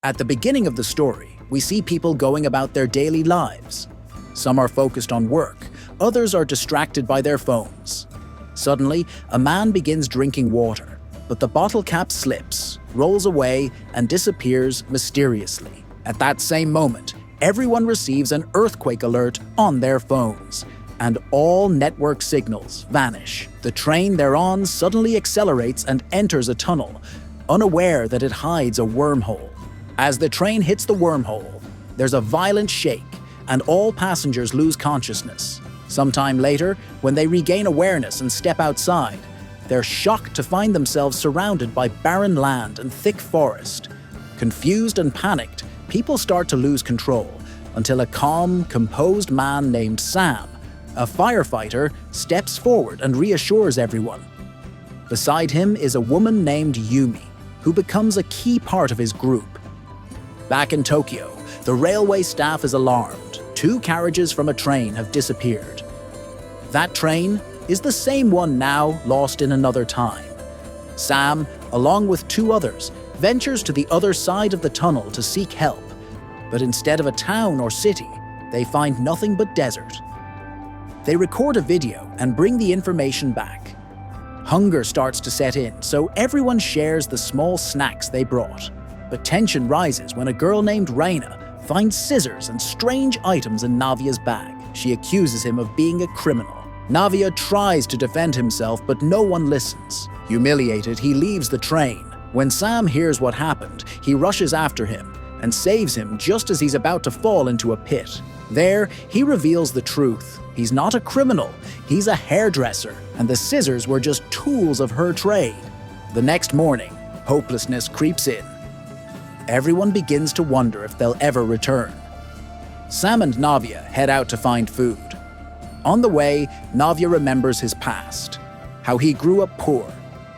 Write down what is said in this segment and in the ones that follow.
At the beginning of the story, we see people going about their daily lives. Some are focused on work, others are distracted by their phones. Suddenly, a man begins drinking water, but the bottle cap slips, rolls away, and disappears mysteriously. At that same moment, everyone receives an earthquake alert on their phones, and all network signals vanish. The train they're on suddenly accelerates and enters a tunnel, unaware that it hides a wormhole. As the train hits the wormhole, there's a violent shake, and all passengers lose consciousness. Sometime later, when they regain awareness and step outside, they're shocked to find themselves surrounded by barren land and thick forest. Confused and panicked, people start to lose control, until a calm, composed man named Sam, a firefighter, steps forward and reassures everyone. Beside him is a woman named Yumi, who becomes a key part of his group. Back in Tokyo, the railway staff is alarmed. 2 carriages from a train have disappeared. That train is the same one now lost in another time. Sam, along with 2 others, ventures to the other side of the tunnel to seek help. But instead of a town or city, they find nothing but desert. They record a video and bring the information back. Hunger starts to set in, so everyone shares the small snacks they brought. But tension rises when a girl named Reina finds scissors and strange items in Navia's bag. She accuses him of being a criminal. Navia tries to defend himself, but no one listens. Humiliated, he leaves the train. When Sam hears what happened, he rushes after him and saves him just as he's about to fall into a pit. There, he reveals the truth. He's not a criminal, he's a hairdresser, and the scissors were just tools of her trade. The next morning, hopelessness creeps in. Everyone begins to wonder if they'll ever return. Sam and Navia head out to find food. On the way, Navia remembers his past, how he grew up poor,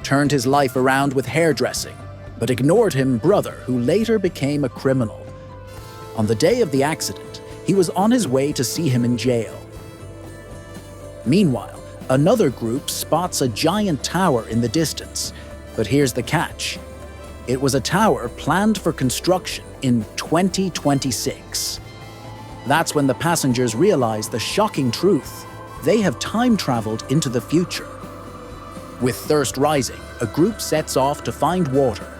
turned his life around with hairdressing, but ignored his brother who later became a criminal. On the day of the accident, he was on his way to see him in jail. Meanwhile, another group spots a giant tower in the distance, but here's the catch. It was a tower planned for construction in 2026. That's when the passengers realize the shocking truth. They have time traveled into the future. With thirst rising, a group sets off to find water.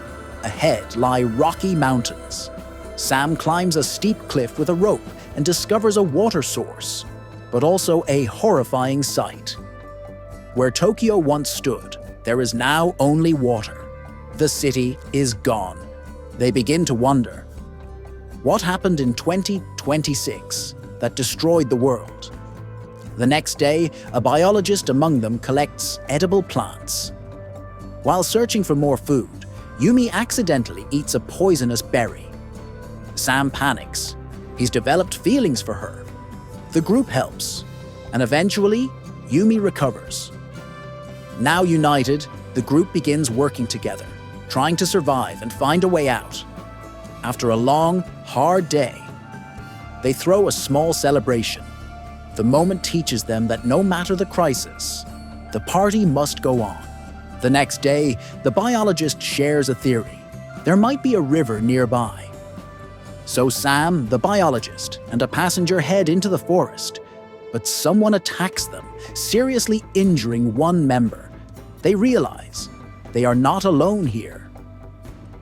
Ahead lie rocky mountains. Sam climbs a steep cliff with a rope and discovers a water source, but also a horrifying sight. Where Tokyo once stood, there is now only water. The city is gone. They begin to wonder, what happened in 2026 that destroyed the world? The next day, a biologist among them collects edible plants. While searching for more food, Yumi accidentally eats a poisonous berry. Sam panics. He's developed feelings for her. The group helps, and eventually, Yumi recovers. Now united, the group begins working together, trying to survive and find a way out. After a long, hard day, they throw a small celebration. The moment teaches them that no matter the crisis, the party must go on. The next day, the biologist shares a theory. There might be a river nearby. So Sam, the biologist, and a passenger head into the forest, but someone attacks them, seriously injuring one member. They realize they are not alone here.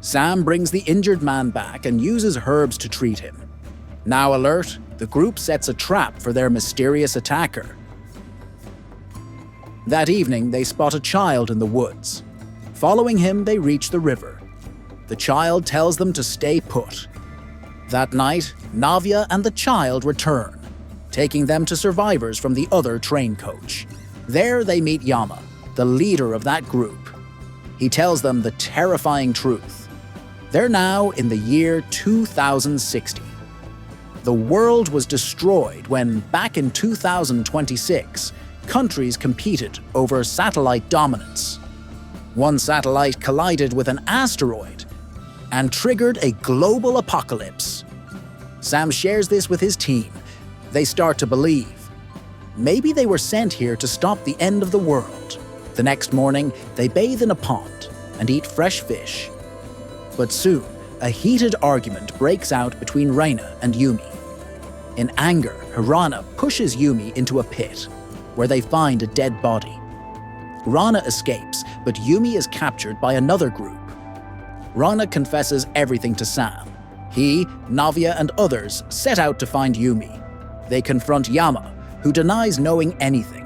Sam brings the injured man back and uses herbs to treat him. Now alert, the group sets a trap for their mysterious attacker. That evening, they spot a child in the woods. Following him, they reach the river. The child tells them to stay put. That night, Navia and the child return, taking them to survivors from the other train coach. There they meet Yama, the leader of that group. He tells them the terrifying truth. They're now in the year 2060. The world was destroyed when, back in 2026, countries competed over satellite dominance. One satellite collided with an asteroid and triggered a global apocalypse. Sam shares this with his team. They start to believe. Maybe they were sent here to stop the end of the world. The next morning, they bathe in a pond and eat fresh fish. But soon, a heated argument breaks out between Reina and Yumi. In anger, Hirana pushes Yumi into a pit, where they find a dead body. Rana escapes, but Yumi is captured by another group. Rana confesses everything to Sam. He, Navia, and others set out to find Yumi. They confront Yama, who denies knowing anything.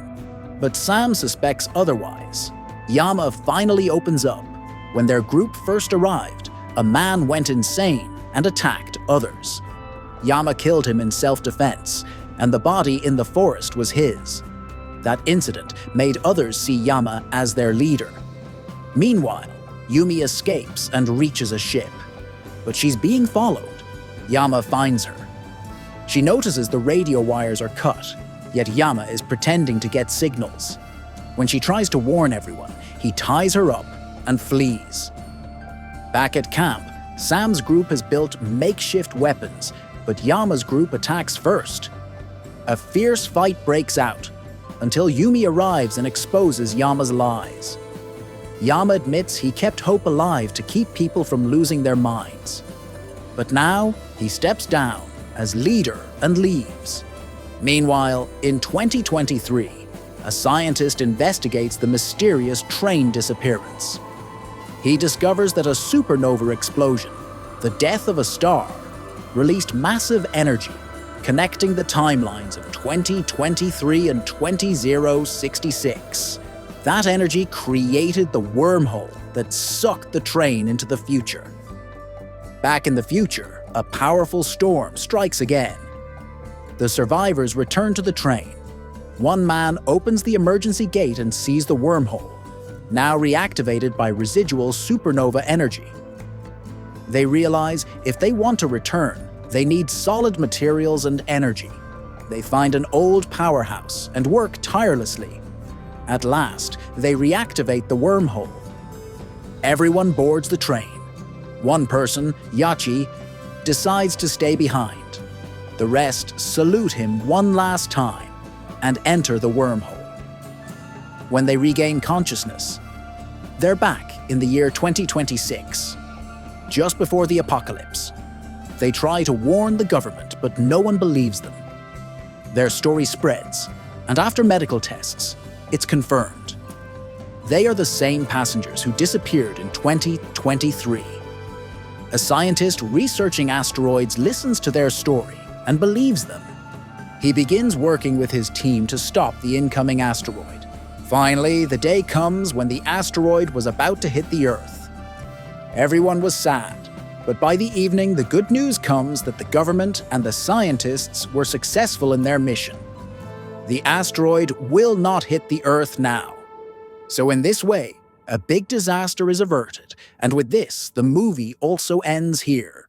But Sam suspects otherwise. Yama finally opens up. When their group first arrived, a man went insane and attacked others. Yama killed him in self-defense, and the body in the forest was his. That incident made others see Yama as their leader. Meanwhile, Yumi escapes and reaches a ship. But she's being followed. Yama finds her. She notices the radio wires are cut, yet Yama is pretending to get signals. When she tries to warn everyone, he ties her up and flees. Back at camp, Sam's group has built makeshift weapons, but Yama's group attacks first. A fierce fight breaks out, until Yumi arrives and exposes Yama's lies. Yama admits he kept hope alive to keep people from losing their minds. But now, he steps down as leader and leaves. Meanwhile, in 2023, a scientist investigates the mysterious train disappearance. He discovers that a supernova explosion, the death of a star, released massive energy, connecting the timelines of 2023 and 2066. That energy created the wormhole that sucked the train into the future. Back in the future, a powerful storm strikes again. The survivors return to the train. One man opens the emergency gate and sees the wormhole, now reactivated by residual supernova energy. They realize if they want to return, they need solid materials and energy. They find an old powerhouse and work tirelessly. At last, they reactivate the wormhole. Everyone boards the train. One person, Yachi, decides to stay behind. The rest salute him one last time and enter the wormhole. When they regain consciousness, they're back in the year 2026, just before the apocalypse. They try to warn the government, but no one believes them. Their story spreads, and after medical tests, it's confirmed. They are the same passengers who disappeared in 2023. A scientist researching asteroids listens to their story and believes them. He begins working with his team to stop the incoming asteroid. Finally, the day comes when the asteroid was about to hit the Earth. Everyone was sad, but by the evening, the good news comes that the government and the scientists were successful in their mission. The asteroid will not hit the Earth now. So in this way, a big disaster is averted, and with this, the movie also ends here.